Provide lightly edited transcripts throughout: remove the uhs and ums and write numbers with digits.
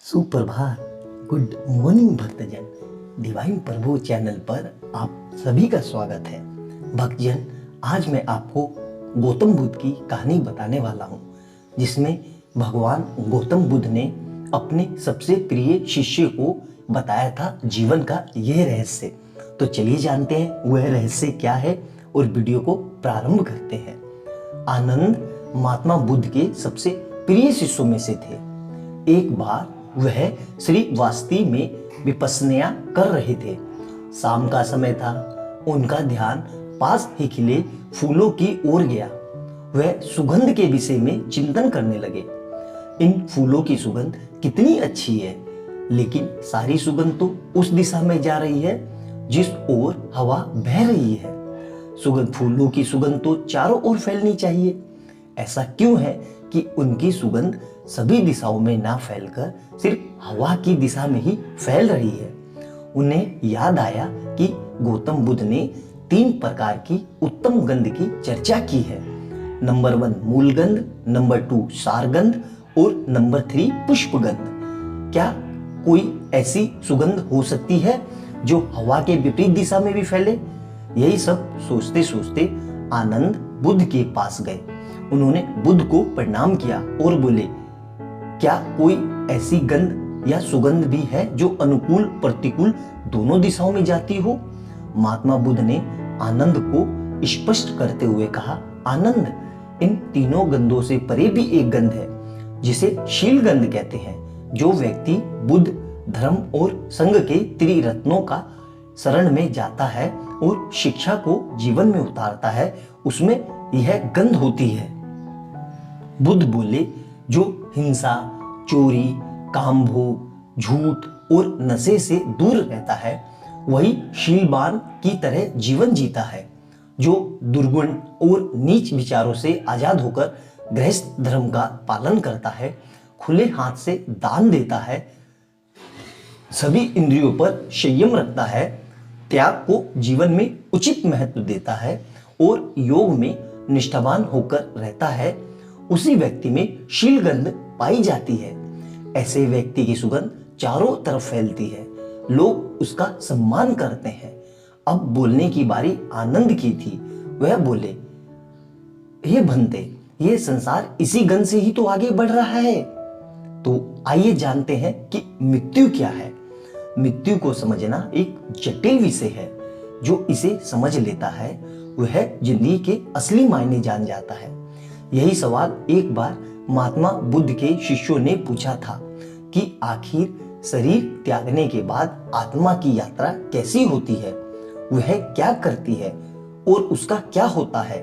सुप्रभात, good morning भक्तजन। Divine प्रभु channel पर आप सभी का स्वागत है। भक्तजन, आज मैं आपको गौतम बुद्ध की कहानी बताने वाला हूँ, जिसमें भगवान गौतम बुद्ध ने अपने सबसे प्रिय शिष्य को बताया था जीवन का यह रहस्य। तो चलिए जानते हैं वह रहस्य क्या है और वीडियो को प्रारंभ करते हैं। आनंद महात्मा बुद्ध के सबसे प्रिय शिष्यों में से थे। एक बार वह श्रीवास्ती में विपस्सना कर रहे थे। शाम का समय था। उनका ध्यान पास ही खिले फूलों की ओर गया। वह सुगंध के विषय में चिंतन करने लगे। इन फूलों की सुगंध कितनी अच्छी है, लेकिन सारी सुगंध तो उस दिशा में जा रही है जिस ओर हवा बह रही है। सुगंध फूलों की सुगंध तो चारों ओर फैलनी चाहिए। ऐसा क्यों है कि उनकी सुगंध सभी दिशाओं में ना फैलकर सिर्फ हवा की दिशा में ही फैल रही है। उन्हें याद आया कि गौतम बुद्ध ने 3 प्रकार की उत्तम गंध की चर्चा की है। नंबर 1 मूल गंध, नंबर 2 सार गंध और नंबर 3 पुष्प गंध। क्या कोई ऐसी सुगंध हो सकती है जो हवा के विपरीत दिशा में भी फैले? यही सब सोचते सोचते आनंद बुद्ध के पास गए। उन्होंने बुद्ध को प्रणाम किया और बोले, क्या कोई ऐसी गंध या सुगंध भी है जो अनुकूल प्रतिकूल दोनों दिशाओं में जाती हो? महात्मा बुद्ध ने आनंद को स्पष्ट करते हुए कहा, आनंद, इन तीनों गंधों से परे भी एक गंध है जिसे शील गंध कहते हैं। जो व्यक्ति बुद्ध, धर्म और संघ के त्रिरत्नों का शरण में जाता है और शिक्षा को जीवन में उतारता है, उसमें यह गंध होती है। बुद्ध बोले, जो हिंसा, चोरी, कामभोग, झूठ और नशे से दूर रहता है, वही शीलवान की तरह जीवन जीता है। जो दुर्गुण और नीच विचारों से आजाद होकर गृहस्थ धर्म का पालन करता है, खुले हाथ से दान देता है, सभी इंद्रियों पर संयम रखता है, त्याग को जीवन में उचित महत्व देता है और योग में निष्ठावान होकर रहता है, उसी व्यक्ति में शील गंध पाई जाती है। ऐसे व्यक्ति की सुगंध चारों तरफ फैलती है। लोग उसका सम्मान करते हैं। अब बोलने की बारी आनंद की थी। वह बोले, हे भंते, ये संसार इसी गंध से ही तो आगे बढ़ रहा है। तो आइए जानते हैं कि मृत्यु क्या है। मृत्यु को समझना एक जटिल विषय है। जो इसे समझ लेता है वह जिंदगी के असली मायने जान जाता है। यही सवाल एक बार महात्मा बुद्ध के शिष्यों ने पूछा था कि आखिर शरीर त्यागने के बाद आत्मा की यात्रा कैसी होती है, वह क्या करती है और उसका क्या होता है।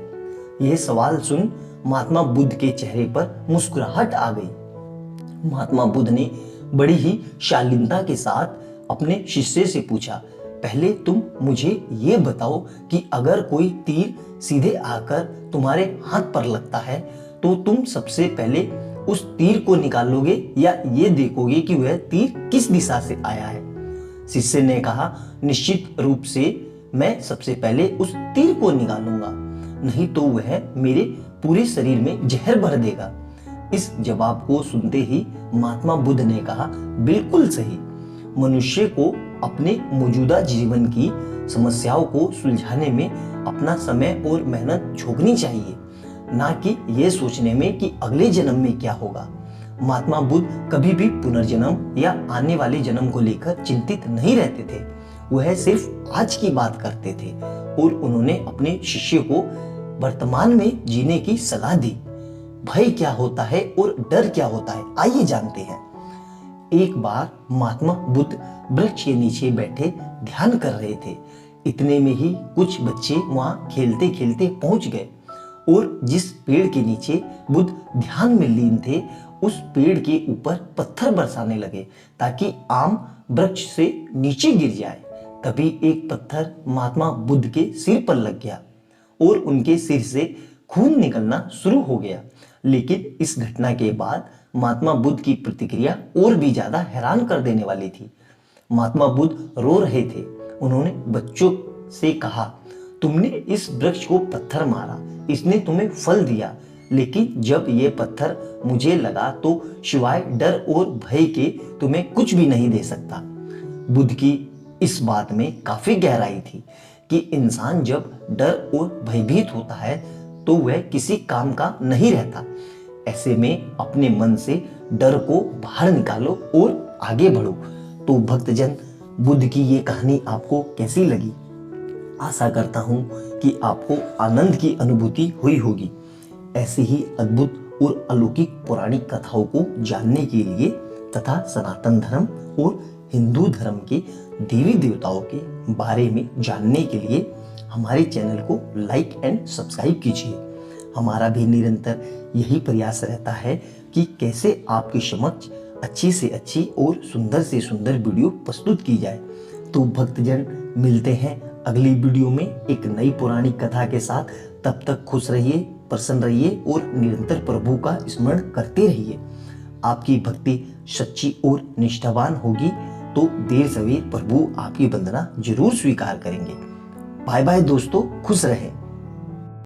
यह सवाल सुन महात्मा बुद्ध के चेहरे पर मुस्कुराहट आ गई। महात्मा बुद्ध ने बड़ी ही शालीनता के साथ अपने शिष्य से पूछा, पहले तुम मुझे ये बताओ कि अगर कोई तीर सीधे आकर तुम्हारे हाथ पर लगता है तो तुम सबसे पहले उस तीर को निकालोगे या ये देखोगे कि वह तीर किस दिशा से आया है? शिष्य ने कहा, निश्चित रूप से मैं सबसे पहले उस तीर को निकालूंगा, नहीं तो वह मेरे पूरे शरीर में जहर भर देगा। इस जवाब को सुनते ही महात्मा बुद्ध ने कहा, बिल्कुल सही। मनुष्य को अपने मौजूदा जीवन की समस्याओं को सुलझाने में अपना समय और मेहनत झोंकनी चाहिए, ना कि यह सोचने में कि अगले जन्म में क्या होगा। महात्मा बुद्ध कभी भी पुनर्जन्म या आने वाले जन्म को लेकर चिंतित नहीं रहते थे। वह सिर्फ आज की बात करते थे और उन्होंने अपने शिष्य को वर्तमान में जीने की सलाह दी। भय क्या होता है और डर क्या होता है, आइए जानते हैं। एक बार महात्मा बुद्ध वृक्ष के नीचे बैठे ध्यान कर रहे थे। इतने में ही कुछ बच्चे वहां खेलते खेलते पहुंच गए और जिस पेड़ के नीचे बुद्ध ध्यान में लीन थे, उस पेड़ के ऊपर पत्थर बरसाने लगे ताकि आम वृक्ष से नीचे गिर जाए। तभी एक पत्थर महात्मा बुद्ध के सिर पर लग गया और उनके सिर से खून निकलना शुरू हो गया। लेकिन इस घटना के बाद महात्मा बुद्ध की प्रतिक्रिया और भी ज्यादा हैरान कर देने वाली थी। महात्मा बुद्ध रो रहे थे। उन्होंने बच्चों से कहा, तुमने इस वृक्ष को पत्थर मारा, इसने तुम्हें फल दिया, लेकिन जब ये पत्थर मुझे लगा तो सिवाय डर और भय के तुम्हें कुछ भी नहीं दे सकता। बुद्ध की इस बात में काफी गहराई थी कि इंसान जब डर और भयभीत होता है तो वह किसी काम का नहीं रहता। ऐसे में अपने मन से डर को बाहर निकालो और आगे बढ़ो। तो भक्तजन, बुद्ध की ये कहानी आपको कैसी लगी? आशा करता हूं कि आपको आनंद की अनुभूति हुई होगी। ऐसे ही अद्भुत और अलौकिक पौराणिक कथाओं को जानने के लिए तथा सनातन धर्म और हिंदू धर्म के देवी देवताओं के बारे में जानने के लिए हमारे चैनल को लाइक एंड सब्सक्राइब कीजिए। हमारा भी निरंतर यही प्रयास रहता है कि कैसे आपके समक्ष अच्छी से अच्छी और सुंदर से सुंदर वीडियो प्रस्तुत की जाए। तो भक्तजन, मिलते हैं अगली वीडियो में एक नई पौराणिक कथा के साथ। तब तक खुश रहिए, प्रसन्न रहिए और निरंतर प्रभु का स्मरण करते रहिए। आपकी भक्ति सच्ची और निष्ठावान होगी तो देर सवेर प्रभु आपकी वंदना जरूर स्वीकार करेंगे। बाय बाय दोस्तों, खुश रहें।